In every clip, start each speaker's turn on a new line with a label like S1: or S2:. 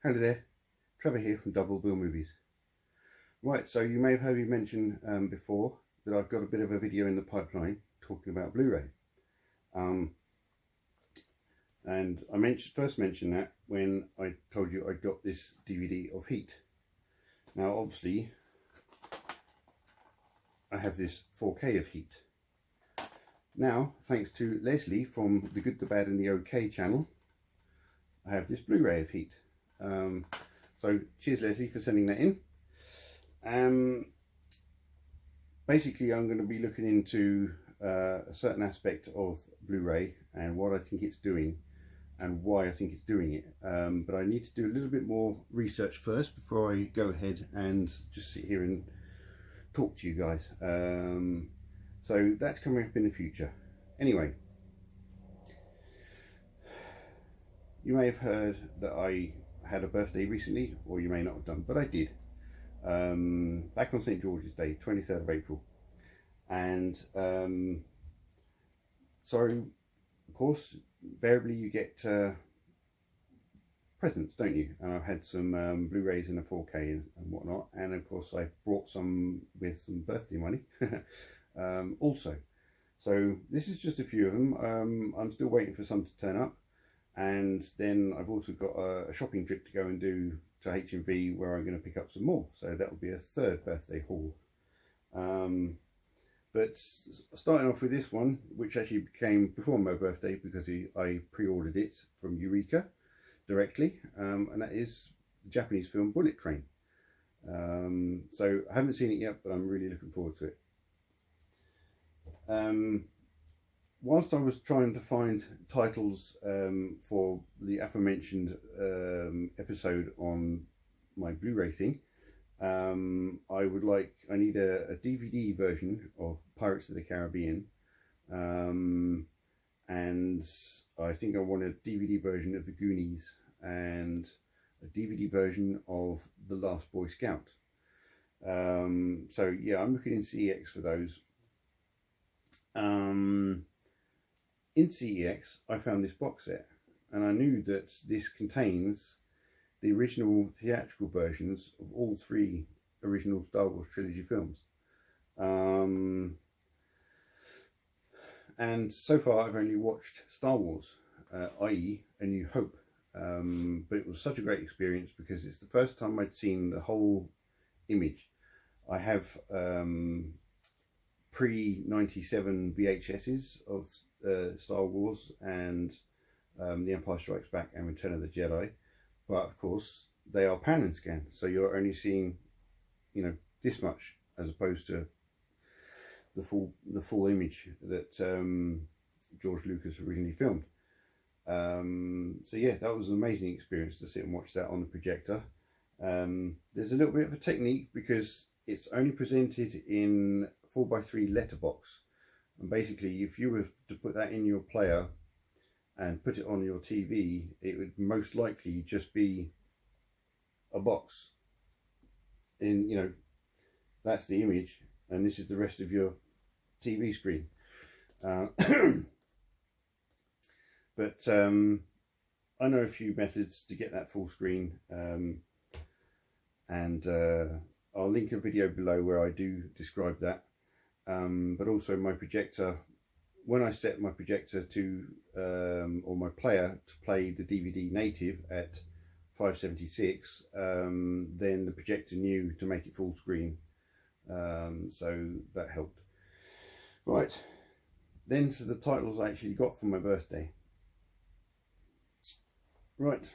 S1: Hello there, Trevor here from Double Bill Movies. Right, so you may have heard me mention before that I've got a bit of a video in the pipeline talking about Blu-ray. And I first mentioned that when I told you I got this DVD of Heat. Now obviously I have this 4K of Heat. Now, thanks to Leslie from the Good, the Bad and the OK channel, I have this Blu-ray of Heat. So cheers Leslie for sending that in. Basically I'm going to be looking into a certain aspect of Blu-ray and what I think it's doing and why I think it's doing it. But I need to do a little bit more research first before I go ahead and just sit here and talk to you guys. So that's coming up in the future. Anyway, you may have heard that I had a birthday recently, or you may not have done, but I did. Back on St. George's Day, 23rd of April. And so, of course, invariably you get presents, don't you? And I've had some Blu-rays in a 4K and whatnot. And of course I brought some with some birthday money also. So this is just a few of them. I'm still waiting for some to turn up. And then I've also got a shopping trip to go and do to HMV where I'm going to pick up some more. So that will be a third birthday haul. But starting off with this one, which actually came before my birthday because I pre-ordered it from Eureka directly. And that is the Japanese film Bullet Train. So I haven't seen it yet, but I'm really looking forward to it. Whilst I was trying to find titles for the aforementioned episode on my Blu-ray thing, I need a DVD version of Pirates of the Caribbean, and I think I want a DVD version of The Goonies and a DVD version of The Last Boy Scout. So yeah, I'm looking in CEX for those. In CEX, I found this box set, and I knew that this contains the original theatrical versions of all three original Star Wars trilogy films. And so far I've only watched Star Wars, i.e. A New Hope. But it was such a great experience because it's the first time I'd seen the whole image. I have pre-97 VHSs of Star Wars and The Empire Strikes Back and Return of the Jedi, but of course they are pan and scan, so you're only seeing, you know, this much as opposed to the full image that George Lucas originally filmed. So yeah, that was an amazing experience to sit and watch that on the projector. There's a little bit of a technique because it's only presented in 4:3 letterbox, and basically if you were to put that in your player and put it on your TV, it would most likely just be a box in, you know, that's the image and this is the rest of your TV screen. But I know a few methods to get that full screen, and I'll link a video below where I do describe that. But also my projector, when I set my projector to or my player to play the DVD native at 576, then the projector knew to make it full screen, so that helped. Right, then to the titles I actually got for my birthday. Right,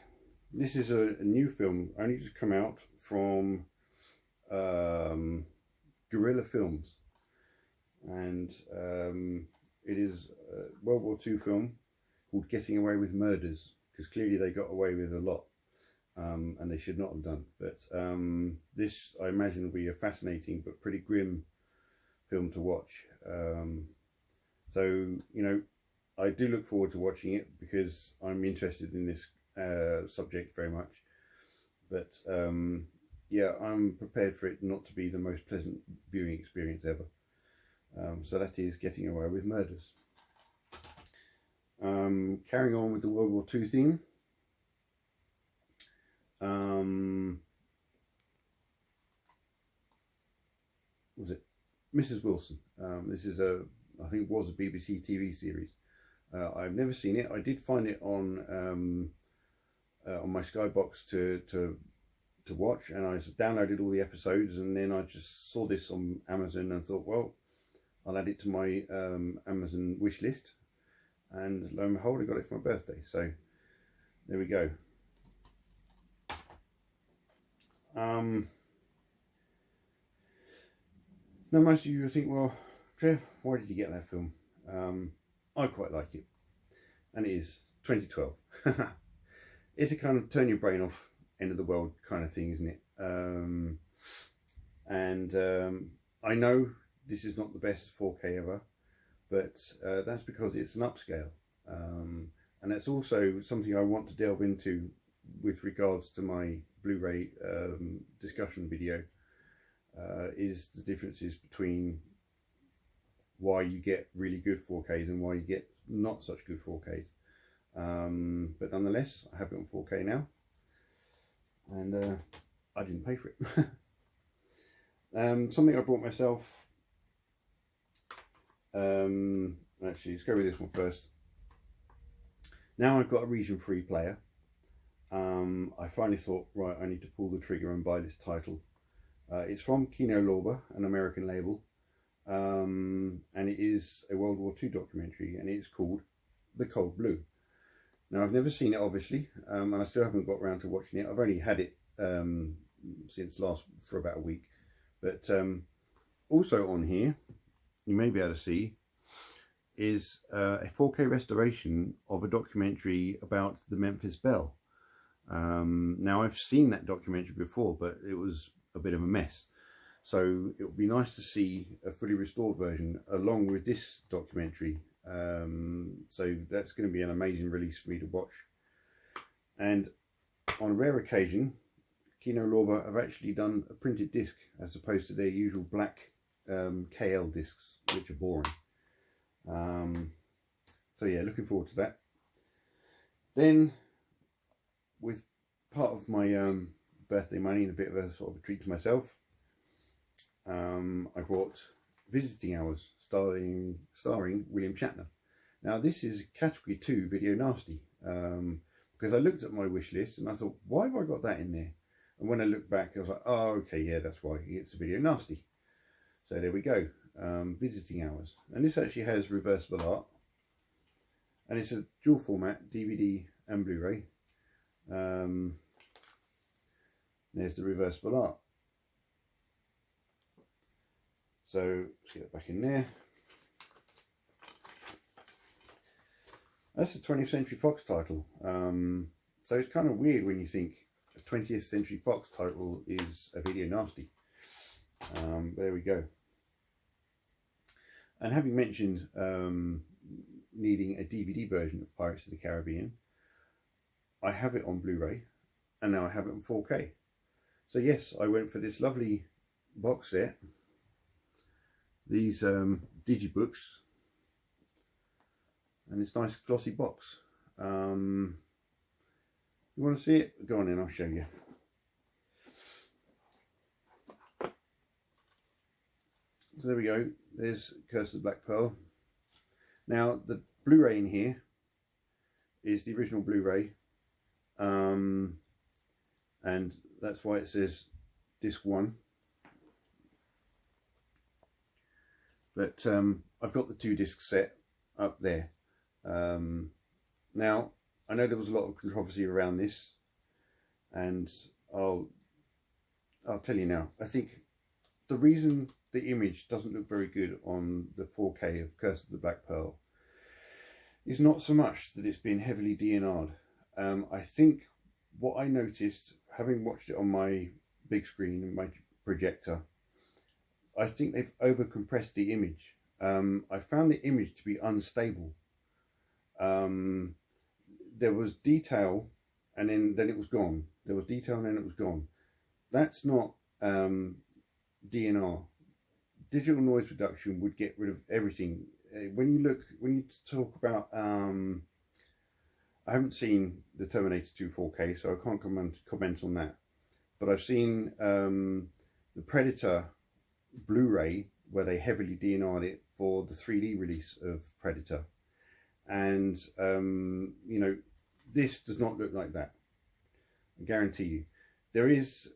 S1: this is a new film only just come out from Guerrilla Films, and it is a World War II film called Getting Away with Murders, because clearly they got away with a lot, and they should not have done. But this, I imagine, will be a fascinating but pretty grim film to watch. So, you know, I do look forward to watching it because I'm interested in this subject very much. But yeah, I'm prepared for it not to be the most pleasant viewing experience ever. So that is Getting Away with Murders. Carrying on with the World War II theme, Was it Mrs. Wilson? This is I think it was a BBC TV series. I've never seen it. I did find it on my Skybox to watch, and I downloaded all the episodes, and then I just saw this on Amazon and thought, well, I'll add it to my Amazon wish list, and lo and behold, I got it for my birthday. So there we go. Now most of you will think, well, Trev, why did you get that film? I quite like it, and it is 2012. It's a kind of turn your brain off, end of the world kind of thing, isn't it? I know this is not the best 4K ever, but that's because it's an upscale, and that's also something I want to delve into with regards to my Blu-ray discussion video, is the differences between why you get really good 4Ks and why you get not such good 4Ks. But nonetheless, I have it on 4K now, and I didn't pay for it. Something I bought myself. Actually, let's go with this one first. Now I've got a region-free player. I finally thought, right, I need to pull the trigger and buy this title. It's from Kino Lorber, an American label, and it is a World War II documentary, and it's called The Cold Blue. Now, I've never seen it, obviously, and I still haven't got around to watching it. I've only had it since for about a week. But also on here, you may be able to see, is a 4K restoration of a documentary about the Memphis Belle. Now, I've seen that documentary before, but it was a bit of a mess. So it would be nice to see a fully restored version along with this documentary. So that's going to be an amazing release for me to watch. And on a rare occasion, Kino Lorber have actually done a printed disc as opposed to their usual black KL discs, which are boring. So yeah, looking forward to that. Then, with part of my birthday money and a bit of a sort of a treat to myself, I bought Visiting Hours, starring William Shatner. Now this is category 2 video nasty, because I looked at my wish list and I thought, why have I got that in there? And when I looked back, I was like, oh, okay, yeah, that's why it's a video nasty. So there we go, Visiting Hours. And this actually has reversible art, and it's a dual format, DVD and Blu-ray. There's the reversible art. So let's get it back in there. That's a 20th Century Fox title. So it's kind of weird when you think a 20th Century Fox title is a video nasty. There we go. And having mentioned needing a DVD version of Pirates of the Caribbean, I have it on Blu-ray, and now I have it on 4K. So yes, I went for this lovely box set. These digibooks, and this nice glossy box. You want to see it? Go on in, I'll show you. So there we go, there's Curse of the Black Pearl. Now the Blu-ray in here is the original Blu-ray, and that's why it says disc 1. But I've got the 2 disc set up there. Now I know there was a lot of controversy around this, and I'll tell you now. I think the reason the image doesn't look very good on the 4K of Curse of the Black Pearl is not so much that it's been heavily DNR'd. I think what I noticed, having watched it on my big screen and my projector, I think they've over compressed the image. I found the image to be unstable. There was detail, and then it was gone. There was detail and then it was gone. That's not DNR. Digital noise reduction would get rid of everything. When you talk about I haven't seen the Terminator 2 4K, so I can't comment on that. But I've seen the Predator Blu-ray, where they heavily DNR'd it for the 3D release of Predator. And, you know, this does not look like that. I guarantee you. There is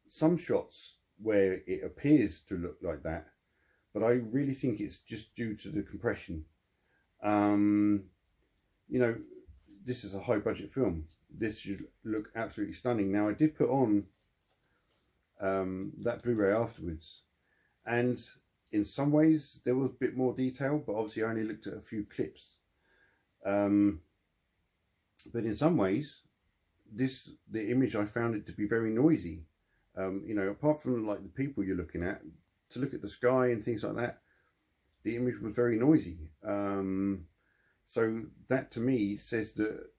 S1: some shots where it appears to look like that, but I really think it's just due to the compression. You know, this is a high budget film. This should look absolutely stunning. Now, I did put on that Blu-ray afterwards, and in some ways there was a bit more detail, but obviously I only looked at a few clips. But in some ways, the image, I found it to be very noisy. You know, apart from like the people you're looking at, to look at the sky and things like that, the image was very noisy. So that to me says that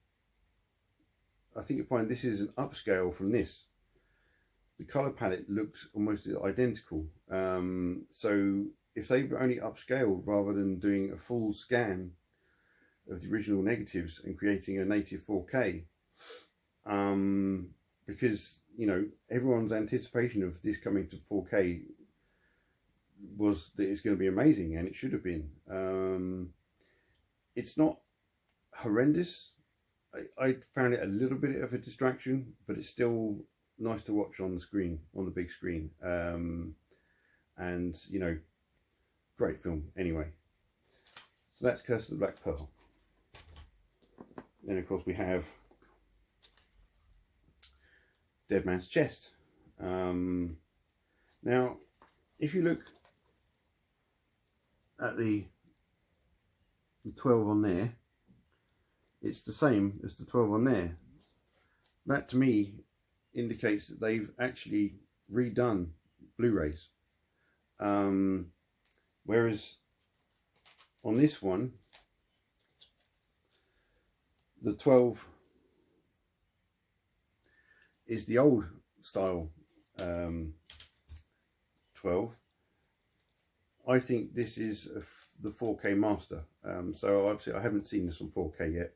S1: I think you find this is an upscale from this. The colour palette looked almost identical. So if they've only upscaled rather than doing a full scan of the original negatives and creating a native 4K, because, you know, everyone's anticipation of this coming to 4K was that it's going to be amazing, and it should have been. It's not horrendous. I found it a little bit of a distraction, but it's still nice to watch on the screen, on the big screen. And, you know, great film anyway. So that's Curse of the Black Pearl. Then of course we have Dead Man's Chest. Now, if you look at the 12 on there, it's the same as the 12 on there. That to me indicates that they've actually redone Blu-rays. Whereas on this one, the 12 is the old style 12. I think this is the 4K master. So obviously I haven't seen this on 4K yet.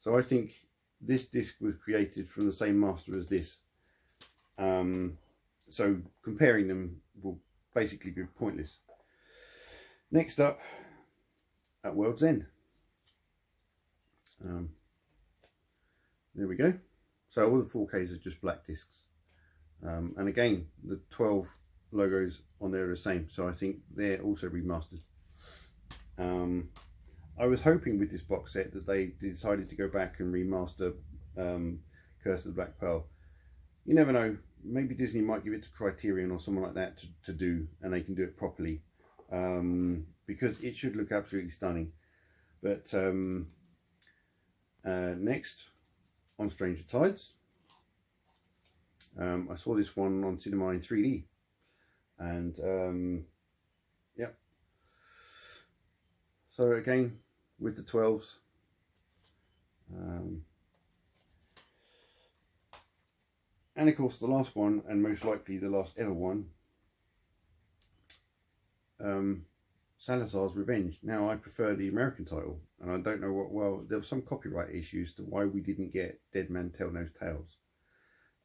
S1: So I think this disc was created from the same master as this. So comparing them will basically be pointless. Next up, At World's End. There we go. So all the 4Ks are just black discs. And again, the 12 logos on there are the same. So I think they're also remastered. I was hoping with this box set that they decided to go back and remaster Curse of the Black Pearl. You never know. Maybe Disney might give it to Criterion or someone like that to do, and they can do it properly. Because it should look absolutely stunning. But next, on Stranger Tides. I saw this one on cinema in 3D. And yep. So again, with the 12s. And of course the last one, and most likely the last ever one, Salazar's Revenge. Now I prefer the American title, and I don't know what, well, there were some copyright issues to why we didn't get Dead Man Tell No Tales.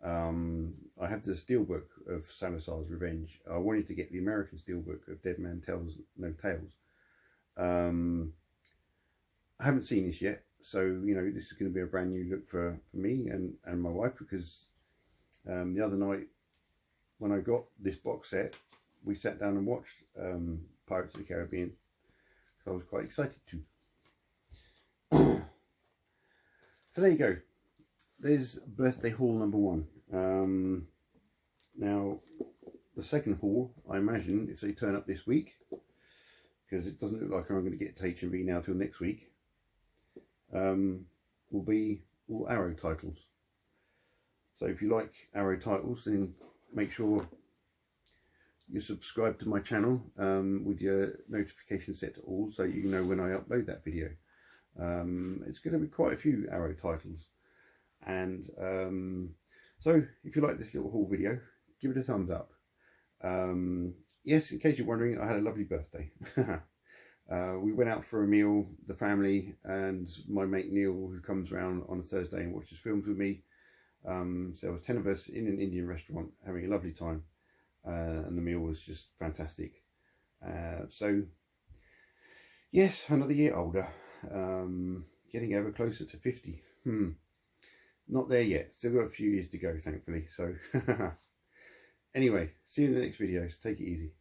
S1: I have the steelbook of Salazar's Revenge. I wanted to get the American steelbook of Dead Man Tells No Tales. I haven't seen this yet, so you know this is going to be a brand new look for me and my wife, because the other night when I got this box set, we sat down and watched Pirates of the Caribbean, because I was quite excited to. So there you go. There's birthday haul number 1. Now the second haul, I imagine, if they turn up this week, because it doesn't look like I'm going to get to HMV now till next week, will be all Arrow titles. So if you like Arrow titles, then make sure you subscribe to my channel with your notification set to all, so you know when I upload that video. It's going to be quite a few Arrow titles. And so if you like this little haul video, give it a thumbs up. Yes, in case you're wondering, I had a lovely birthday. We went out for a meal, the family and my mate Neil, who comes round on a Thursday and watches films with me. So there was 10 of us in an Indian restaurant having a lovely time, and the meal was just fantastic. So yes, another year older, getting ever closer to 50. Not there yet, still got a few years to go, thankfully. So anyway, see you in the next videos. Take it easy.